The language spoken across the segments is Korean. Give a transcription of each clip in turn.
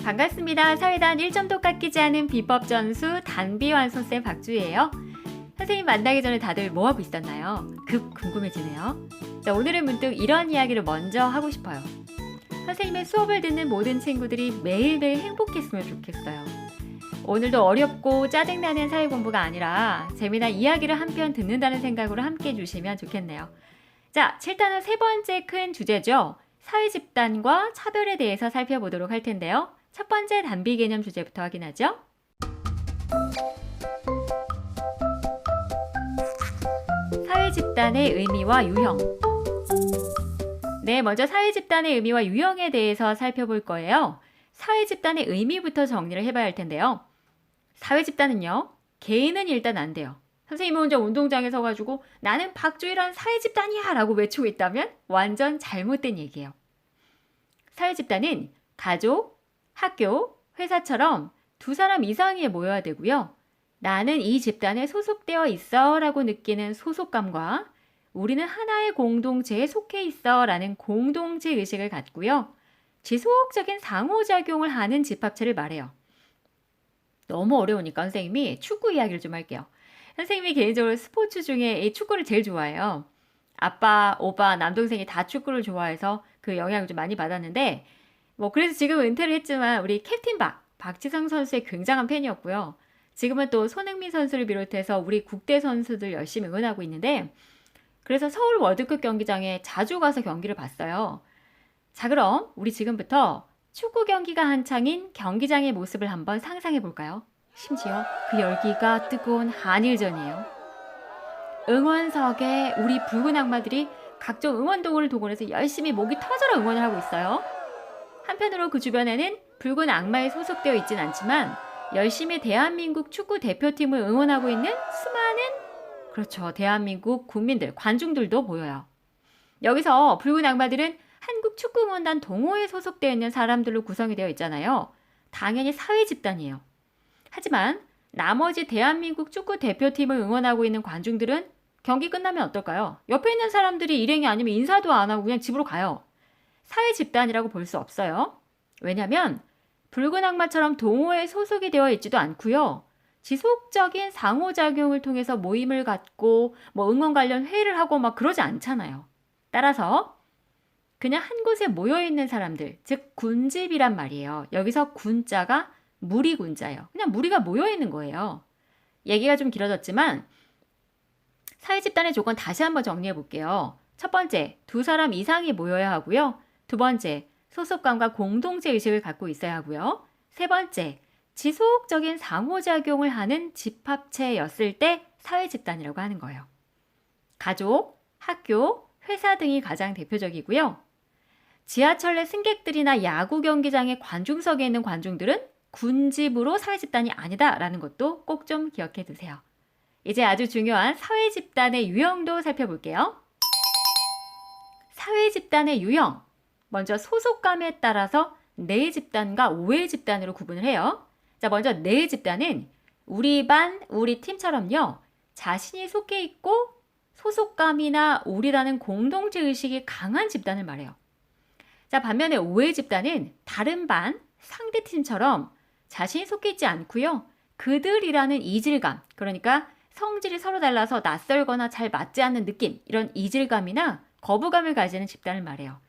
반갑습니다. 사회단 1점도 깎이지 않은 비법 전수 단비완손쌤 박주희예요. 선생님 만나기 전에 다들 뭐하고 있었나요? 급 궁금해지네요. 자, 오늘은 문득 이런 이야기를 먼저 하고 싶어요. 선생님의 수업을 듣는 모든 친구들이 매일매일 행복했으면 좋겠어요. 오늘도 어렵고 짜증나는 사회 공부가 아니라 재미난 이야기를 한 편 듣는다는 생각으로 함께 해주시면 좋겠네요. 자, 7단은 세 번째 큰 주제죠. 사회 집단과 차별에 대해서 살펴보도록 할 텐데요. 첫 번째 단비 개념 주제부터 확인하죠. 사회 집단의 의미와 유형. 네, 먼저 사회 집단의 의미와 유형에 대해서 살펴볼 거예요. 사회 집단의 의미부터 정리를 해봐야 할 텐데요. 사회 집단은요, 개인은 일단 안 돼요. 선생님이 혼자 운동장에 서가지고 나는 박주희란 사회 집단이야 라고 외치고 있다면 완전 잘못된 얘기예요. 사회 집단은 가족, 학교, 회사처럼 두 사람 이상이 모여야 되고요. 나는 이 집단에 소속되어 있어 라고 느끼는 소속감과 우리는 하나의 공동체에 속해 있어 라는 공동체 의식을 갖고요. 지속적인 상호작용을 하는 집합체를 말해요. 너무 어려우니까 선생님이 축구 이야기를 좀 할게요. 선생님이 개인적으로 스포츠 중에 이 축구를 제일 좋아해요. 아빠, 오빠, 남동생이 다 축구를 좋아해서 그 영향을 좀 많이 받았는데 그래서 지금 은퇴를 했지만 우리 캡틴 박지성 선수의 굉장한 팬이었고요. 지금은 또 손흥민 선수를 비롯해서 우리 국대 선수들 열심히 응원하고 있는데 그래서 서울 월드컵 경기장에 자주 가서 경기를 봤어요. 자, 그럼 우리 지금부터 축구 경기가 한창인 경기장의 모습을 한번 상상해 볼까요? 심지어 그 열기가 뜨거운 한일전이에요. 응원석에 우리 붉은 악마들이 각종 응원도구를 동원해서 열심히 목이 터져라 응원을 하고 있어요. 한편으로 그 주변에는 붉은 악마에 소속되어 있진 않지만 열심히 대한민국 축구 대표팀을 응원하고 있는 수많은 대한민국 국민들, 관중들도 보여요. 여기서 붉은 악마들은 한국 축구응원단 동호회에 소속되어 있는 사람들로 구성이 되어 있잖아요. 당연히 사회 집단이에요. 하지만 나머지 대한민국 축구 대표팀을 응원하고 있는 관중들은 경기 끝나면 어떨까요? 옆에 있는 사람들이 일행이 아니면 인사도 안 하고 그냥 집으로 가요. 사회 집단이라고 볼 수 없어요. 왜냐하면 붉은 악마처럼 동호회에 소속이 되어 있지도 않고요. 지속적인 상호작용을 통해서 모임을 갖고 응원 관련 회의를 하고 그러지 않잖아요. 따라서 그냥 한 곳에 모여있는 사람들, 즉 군집이란 말이에요. 여기서 군자가 무리군자예요. 그냥 무리가 모여있는 거예요. 얘기가 좀 길어졌지만 사회 집단의 조건 다시 한번 정리해 볼게요. 첫 번째, 두 사람 이상이 모여야 하고요. 두 번째, 소속감과 공동체 의식을 갖고 있어야 하고요. 세 번째, 지속적인 상호작용을 하는 집합체였을 때 사회 집단이라고 하는 거예요. 가족, 학교, 회사 등이 가장 대표적이고요. 지하철 내 승객들이나 야구 경기장의 관중석에 있는 관중들은 군집으로 사회 집단이 아니다라는 것도 꼭 좀 기억해 두세요. 이제 아주 중요한 사회 집단의 유형도 살펴볼게요. 사회 집단의 유형. 먼저 소속감에 따라서 내 집단과 오의 집단으로 구분을 해요. 자, 먼저 내 집단은 우리 반, 우리 팀처럼요. 자신이 속해 있고 소속감이나 우리라는 공동체 의식이 강한 집단을 말해요. 자, 반면에 오의 집단은 다른 반, 상대 팀처럼 자신이 속해 있지 않고요. 그들이라는 이질감, 그러니까 성질이 서로 달라서 낯설거나 잘 맞지 않는 느낌, 이런 이질감이나 거부감을 가지는 집단을 말해요.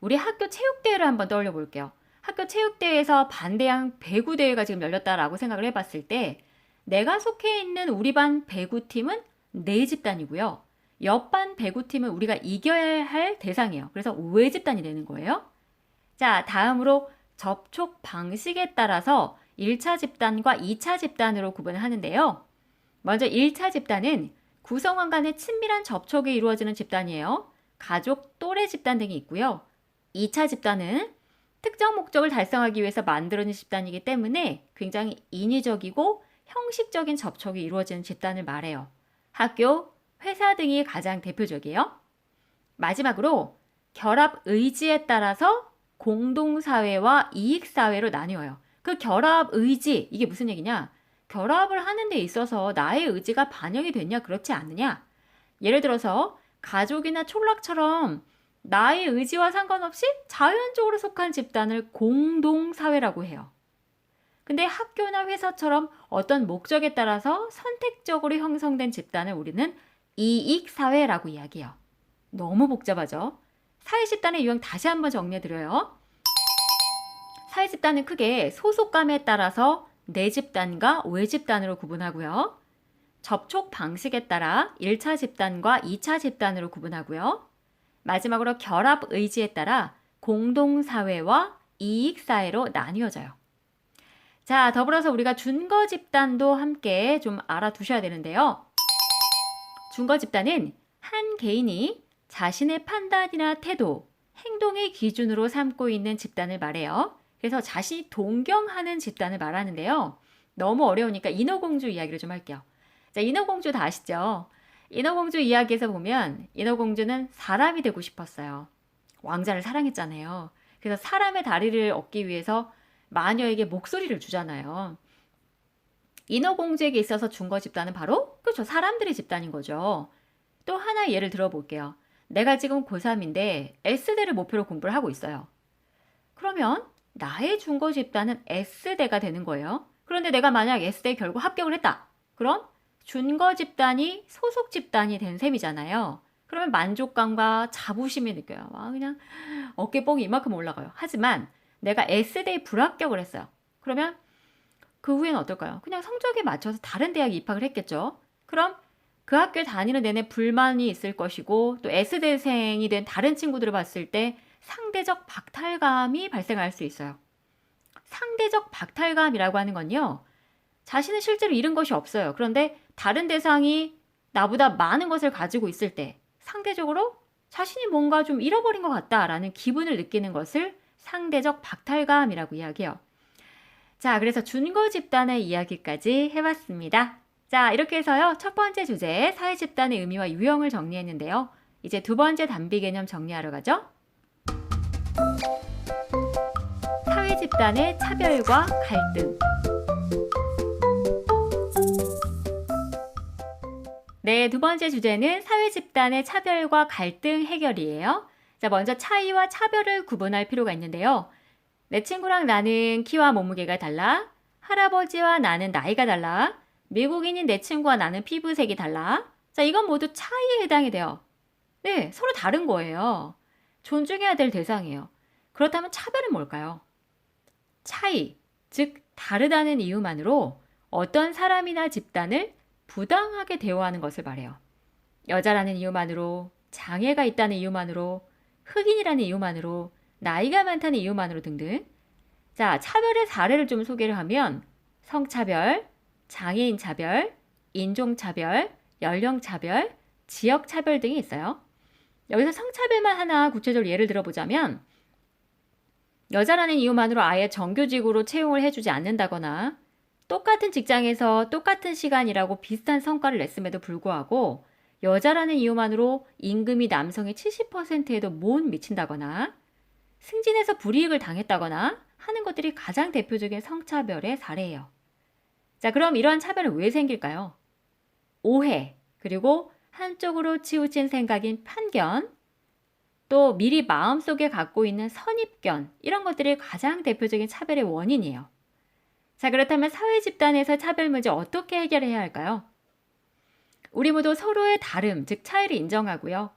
우리 학교 체육대회를 한번 떠올려 볼게요. 학교 체육대회에서 반대항 배구대회가 지금 열렸다라고 생각을 해봤을 때 내가 속해 있는 우리 반 배구팀은 내 집단이고요. 옆반 배구팀은 우리가 이겨야 할 대상이에요. 그래서 우의 집단이 되는 거예요. 자, 다음으로 접촉 방식에 따라서 1차 집단과 2차 집단으로 구분을 하는데요. 먼저 1차 집단은 구성원 간의 친밀한 접촉이 이루어지는 집단이에요. 가족, 또래 집단 등이 있고요. 2차 집단은 특정 목적을 달성하기 위해서 만들어진 집단이기 때문에 굉장히 인위적이고 형식적인 접촉이 이루어지는 집단을 말해요. 학교, 회사 등이 가장 대표적이에요. 마지막으로 결합 의지에 따라서 공동사회와 이익사회로 나뉘어요. 그 결합 의지, 이게 무슨 얘기냐? 결합을 하는 데 있어서 나의 의지가 반영이 됐냐, 그렇지 않느냐? 예를 들어서 가족이나 촌락처럼 나의 의지와 상관없이 자연적으로 속한 집단을 공동사회라고 해요. 근데 학교나 회사처럼 어떤 목적에 따라서 선택적으로 형성된 집단을 우리는 이익사회라고 이야기해요. 너무 복잡하죠? 사회집단의 유형 다시 한번 정리해드려요. 사회집단은 크게 소속감에 따라서 내집단과 외집단으로 구분하고요. 접촉 방식에 따라 1차 집단과 2차 집단으로 구분하고요. 마지막으로 결합 의지에 따라 공동사회와 이익사회로 나뉘어져요. 자, 더불어서 우리가 준거 집단도 함께 좀 알아두셔야 되는데요. 준거 집단은 한 개인이 자신의 판단이나 태도, 행동의 기준으로 삼고 있는 집단을 말해요. 그래서 자신이 동경하는 집단을 말하는데요. 너무 어려우니까 인어공주 이야기를 좀 할게요. 자, 인어공주 다 아시죠? 인어공주 이야기에서 보면 인어공주는 사람이 되고 싶었어요. 왕자를 사랑했잖아요. 그래서 사람의 다리를 얻기 위해서 마녀에게 목소리를 주잖아요. 인어공주에게 있어서 준거 집단은 바로 그렇죠. 사람들의 집단인 거죠. 또 하나의 예를 들어볼게요. 내가 지금 고3인데 S대를 목표로 공부를 하고 있어요. 그러면 나의 준거 집단은 S대가 되는 거예요. 그런데 내가 만약 S대에 결국 합격을 했다. 그럼 준거 집단이 소속 집단이 된 셈이잖아요. 그러면 만족감과 자부심이 느껴요. 와, 그냥 어깨뽕이 이만큼 올라가요. 하지만 내가 S대에 불합격을 했어요. 그러면 그 후에는 어떨까요? 그냥 성적에 맞춰서 다른 대학에 입학을 했겠죠. 그럼 그 학교에 다니는 내내 불만이 있을 것이고 또 S대생이 된 다른 친구들을 봤을 때 상대적 박탈감이 발생할 수 있어요. 상대적 박탈감이라고 하는 건요. 자신은 실제로 잃은 것이 없어요. 그런데 다른 대상이 나보다 많은 것을 가지고 있을 때 상대적으로 자신이 뭔가 좀 잃어버린 것 같다라는 기분을 느끼는 것을 상대적 박탈감이라고 이야기해요. 자, 그래서 준거 집단의 이야기까지 해봤습니다. 자, 이렇게 해서요. 첫 번째 주제 사회집단의 의미와 유형을 정리했는데요. 이제 두 번째 단비 개념 정리하러 가죠. 사회집단의 차별과 갈등. 네, 두 번째 주제는 사회집단의 차별과 갈등 해결이에요. 자, 먼저 차이와 차별을 구분할 필요가 있는데요. 내 친구랑 나는 키와 몸무게가 달라. 할아버지와 나는 나이가 달라. 미국인인 내 친구와 나는 피부색이 달라. 자, 이건 모두 차이에 해당이 돼요. 네, 서로 다른 거예요. 존중해야 될 대상이에요. 그렇다면 차별은 뭘까요? 차이, 즉 다르다는 이유만으로 어떤 사람이나 집단을 부당하게 대우하는 것을 말해요. 여자라는 이유만으로, 장애가 있다는 이유만으로, 흑인이라는 이유만으로, 나이가 많다는 이유만으로 등등. 자, 차별의 사례를 좀 소개를 하면 성차별, 장애인 차별, 인종차별, 연령차별, 지역차별 등이 있어요. 여기서 성차별만 하나 구체적으로 예를 들어보자면 여자라는 이유만으로 아예 정규직으로 채용을 해주지 않는다거나 똑같은 직장에서 똑같은 시간이라고 비슷한 성과를 냈음에도 불구하고 여자라는 이유만으로 임금이 남성의 70%에도 못 미친다거나 승진해서 불이익을 당했다거나 하는 것들이 가장 대표적인 성차별의 사례예요. 자, 그럼 이러한 차별은 왜 생길까요? 오해, 그리고 한쪽으로 치우친 생각인 편견, 또 미리 마음속에 갖고 있는 선입견, 이런 것들이 가장 대표적인 차별의 원인이에요. 자, 그렇다면 사회 집단에서 차별 문제 어떻게 해결해야 할까요? 우리 모두 서로의 다름, 즉 차이를 인정하고요.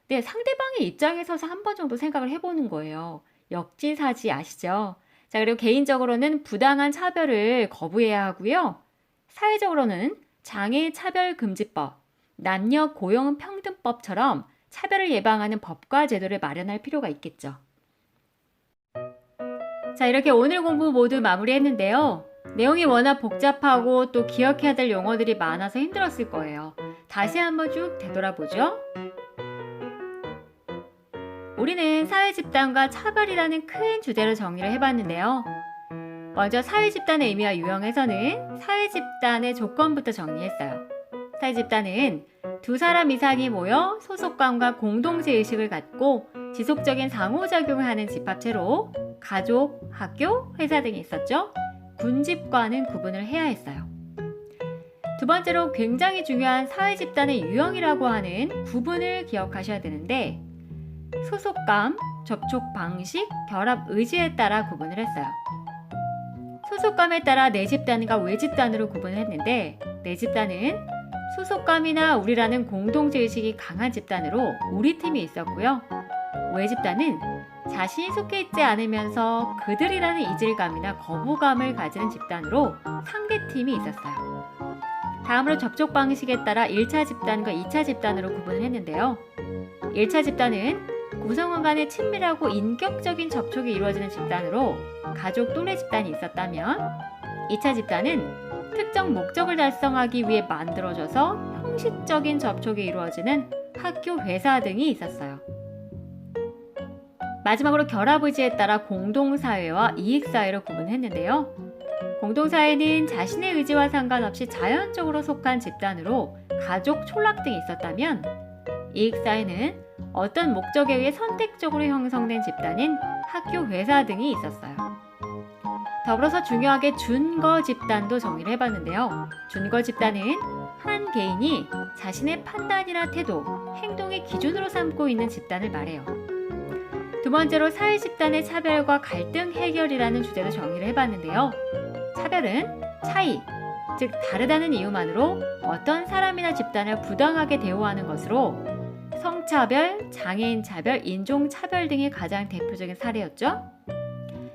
네, 상대방의 입장에 서서 한 번 정도 생각을 해보는 거예요. 역지사지 아시죠? 자, 그리고 개인적으로는 부당한 차별을 거부해야 하고요. 사회적으로는 장애인 차별금지법, 남녀 고용평등법처럼 차별을 예방하는 법과 제도를 마련할 필요가 있겠죠. 자, 이렇게 오늘 공부 모두 마무리했는데요. 내용이 워낙 복잡하고 또 기억해야 될 용어들이 많아서 힘들었을 거예요. 다시 한번 쭉 되돌아보죠. 우리는 사회집단과 차별이라는 큰 주제로 정리를 해봤는데요. 먼저 사회집단의 의미와 유형에서는 사회집단의 조건부터 정리했어요. 사회집단은 두 사람 이상이 모여 소속감과 공동체의식을 갖고 지속적인 상호작용을 하는 집합체로 가족, 학교, 회사 등이 있었죠. 군집과는 구분을 해야 했어요. 두 번째로 굉장히 중요한 사회집단의 유형이라고 하는 구분을 기억하셔야 되는데 소속감, 접촉 방식, 결합 의지에 따라 구분을 했어요. 소속감에 따라 내 집단과 외 집단으로 구분을 했는데, 내 집단은 소속감이나 우리라는 공동체의식이 강한 집단으로 우리 팀이 있었고요. 외 집단은 자신이 속해 있지 않으면서 그들이라는 이질감이나 거부감을 가지는 집단으로 상대팀이 있었어요. 다음으로 접촉 방식에 따라 1차 집단과 2차 집단으로 구분을 했는데요. 1차 집단은 구성원 간의 친밀하고 인격적인 접촉이 이루어지는 집단으로 가족 또래 집단이 있었다면, 2차 집단은 특정 목적을 달성하기 위해 만들어져서 형식적인 접촉이 이루어지는 학교, 회사 등이 있었어요. 마지막으로 결합 의지에 따라 공동사회와 이익사회로 구분했는데요. 공동사회는 자신의 의지와 상관없이 자연적으로 속한 집단으로 가족, 촌락 등이 있었다면, 이익사회는 어떤 목적에 의해 선택적으로 형성된 집단인 학교, 회사 등이 있었어요. 더불어서 중요하게 준거 집단도 정리를 해봤는데요. 준거 집단은 한 개인이 자신의 판단이나 태도, 행동의 기준으로 삼고 있는 집단을 말해요. 두 번째로 사회 집단의 차별과 갈등 해결이라는 주제도 정리를 해봤는데요. 차별은 차이, 즉 다르다는 이유만으로 어떤 사람이나 집단을 부당하게 대우하는 것으로 성차별, 장애인 차별, 인종 차별 등의 가장 대표적인 사례였죠.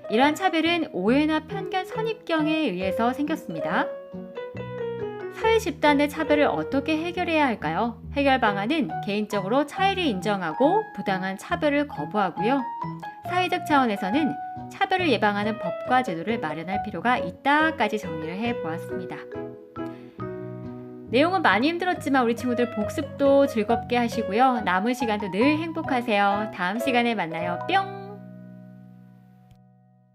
이러한 차별은 오해나 편견, 선입견에 의해서 생겼습니다. 사회 집단 의 차별을 어떻게 해결해야 할까요? 해결 방안은 개인적으로 차이를 인정하고 부당한 차별을 거부하고요. 사회적 차원에서는 차별을 예방하는 법과 제도를 마련할 필요가 있다까지 정리를 해보았습니다. 내용은 많이 힘들었지만 우리 친구들 복습도 즐겁게 하시고요. 남은 시간도 늘 행복하세요. 다음 시간에 만나요. 뿅!